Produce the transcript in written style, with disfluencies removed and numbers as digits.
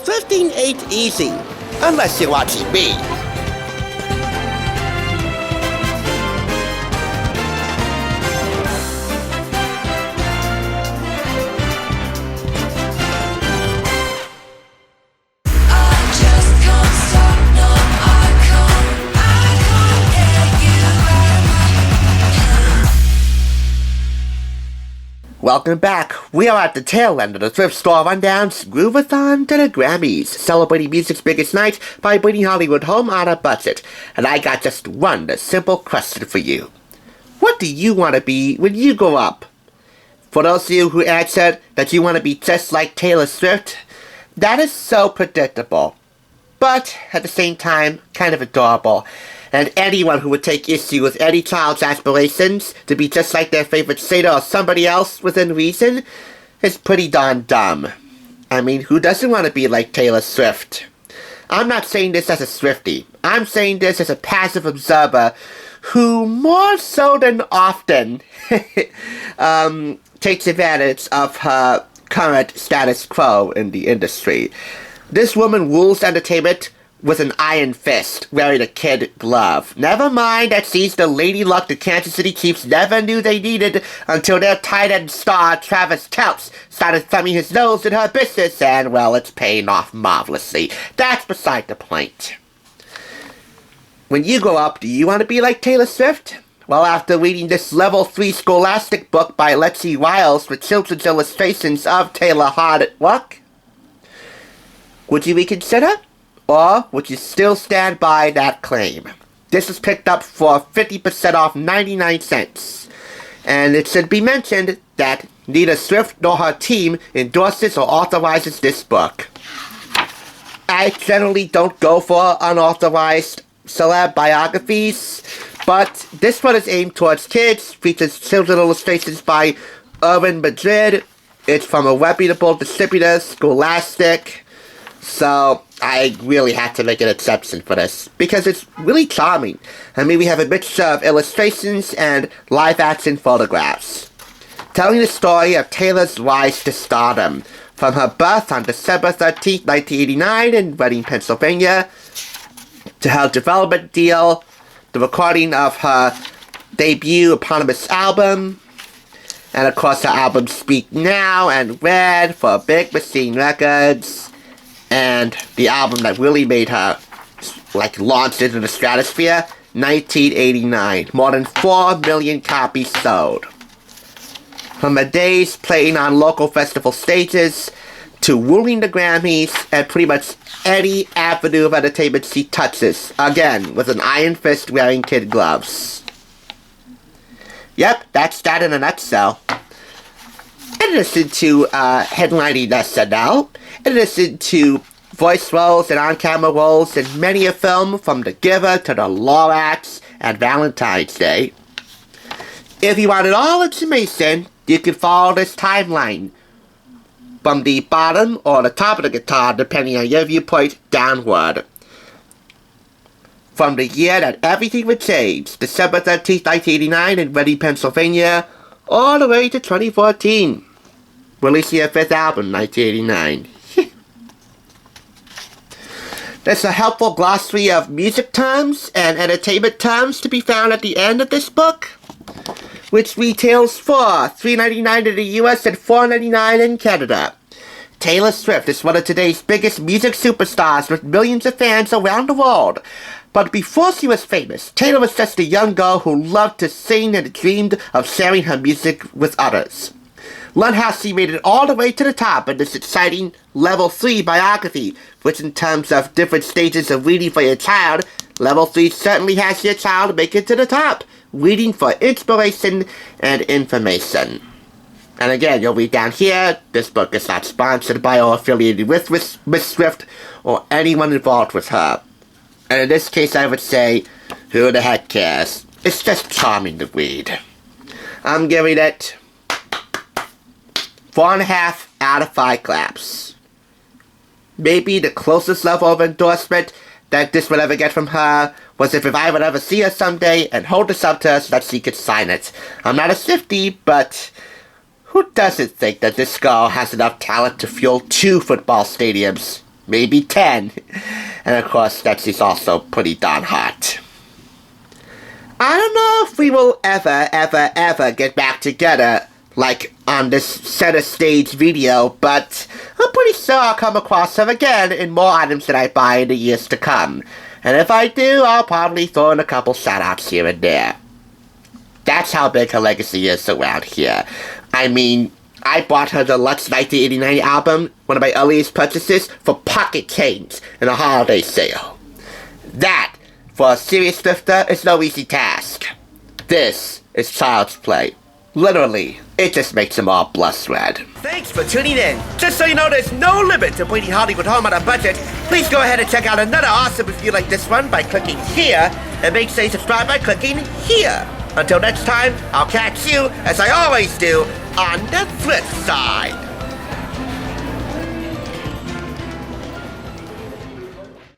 Thrifting ain't easy, unless you're watching me. Welcome back. We are at the tail end of the Thrift Store Rundown's Groove-A-Thon To The Grammys, celebrating music's biggest night by bringing Hollywood home on a budget. And I got just one simple question for you. What do you want to be when you grow up? For those of you who answered that you want to be just like Taylor Swift, that is so predictable, but at the same time, kind of adorable. And anyone who would take issue with any child's aspirations to be just like their favorite singer or somebody else within reason is pretty darn dumb. I mean, who doesn't want to be like Taylor Swift? I'm not saying this as a Swiftie. I'm saying this as a passive observer who, more so than often, takes advantage of her current status quo in the industry. This woman rules entertainment with an iron fist, wearing a kid glove. Never mind that she's the lady luck the Kansas City Chiefs never knew they needed until their tight end star Travis Kelce started thumbing his nose in her business, and, well, it's paying off marvelously. That's beside the point. When you grow up, do you want to be like Taylor Swift? Well, after reading this level 3 scholastic book by Lexi Ryals with children's illustrations of Taylor hard at work, would you reconsider? Or would you still stand by that claim? This is picked up for 50% off 99 cents. And it should be mentioned that neither Swift nor her team endorses or authorizes this book. I generally don't go for unauthorized celeb biographies, but this one is aimed towards kids, features children illustrations by Irvin Madrid. It's from a reputable distributor, Scholastic. So I really had to make an exception for this, because it's really charming. I mean, we have a mixture of illustrations and live-action photographs, telling the story of Taylor's rise to stardom, from her birth on December 13th, 1989 in Reading, Pennsylvania, to her development deal, the recording of her debut eponymous album, and of course her album Speak Now and Red for Big Machine Records, and the album that really made her, launched into the stratosphere, 1989. More than 4 million copies sold. From her days playing on local festival stages, to ruling the Grammys, and pretty much any avenue of entertainment she touches, again, with an iron fist wearing kid gloves. Yep, that's that in a nutshell. In addition to headlining SNL, in addition to voice roles and on-camera roles in many a film, from The Giver to The Lorax and Valentine's Day. If you wanted all information, you can follow this timeline from the bottom or the top of the guitar, depending on your viewpoint, downward. From the year that everything would change, December 13th, 1989 in Reading, Pennsylvania, all the way to 2014. Releasing her 5th album, 1989. There's a helpful glossary of music terms and entertainment terms to be found at the end of this book, which retails for $3.99 in the US and $4.99 in Canada. Taylor Swift is one of today's biggest music superstars with millions of fans around the world. But before she was famous, Taylor was just a young girl who loved to sing and dreamed of sharing her music with others. Learn how she made it all the way to the top in this exciting Level 3 biography, which in terms of different stages of reading for your child, Level 3 certainly has your child make it to the top, reading for inspiration and information. And again, you'll read down here, this book is not sponsored by or affiliated with Miss Swift or anyone involved with her. And in this case, I would say, who the heck cares? It's just charming to read. I'm giving it 4.5 out of 5 claps. Maybe the closest level of endorsement that this would ever get from her was if I would ever see her someday and hold this up to her so that she could sign it. I'm not a Swiftie, but who doesn't think that this girl has enough talent to fuel 2 football stadiums? maybe 10. And of course, Lexi's also pretty darn hot. I don't know if we will ever get back together, like on this center stage video, but I'm pretty sure I'll come across her again in more items that I buy in the years to come. And if I do, I'll probably throw in a couple shoutouts here and there. That's how big her legacy is around here. I mean, I bought her deluxe 1989 album, one of my earliest purchases, for pocket change in a holiday sale. That, for a serious thrifter, is no easy task. This is child's play. Literally, it just makes them all blush red. Thanks for tuning in. Just so you know, there's no limit to bringing Hollywood home on a budget. Please go ahead and check out another awesome review like this one by clicking here, and make sure you subscribe by clicking here. Until next time, I'll catch you, as I always do, on the thrift side.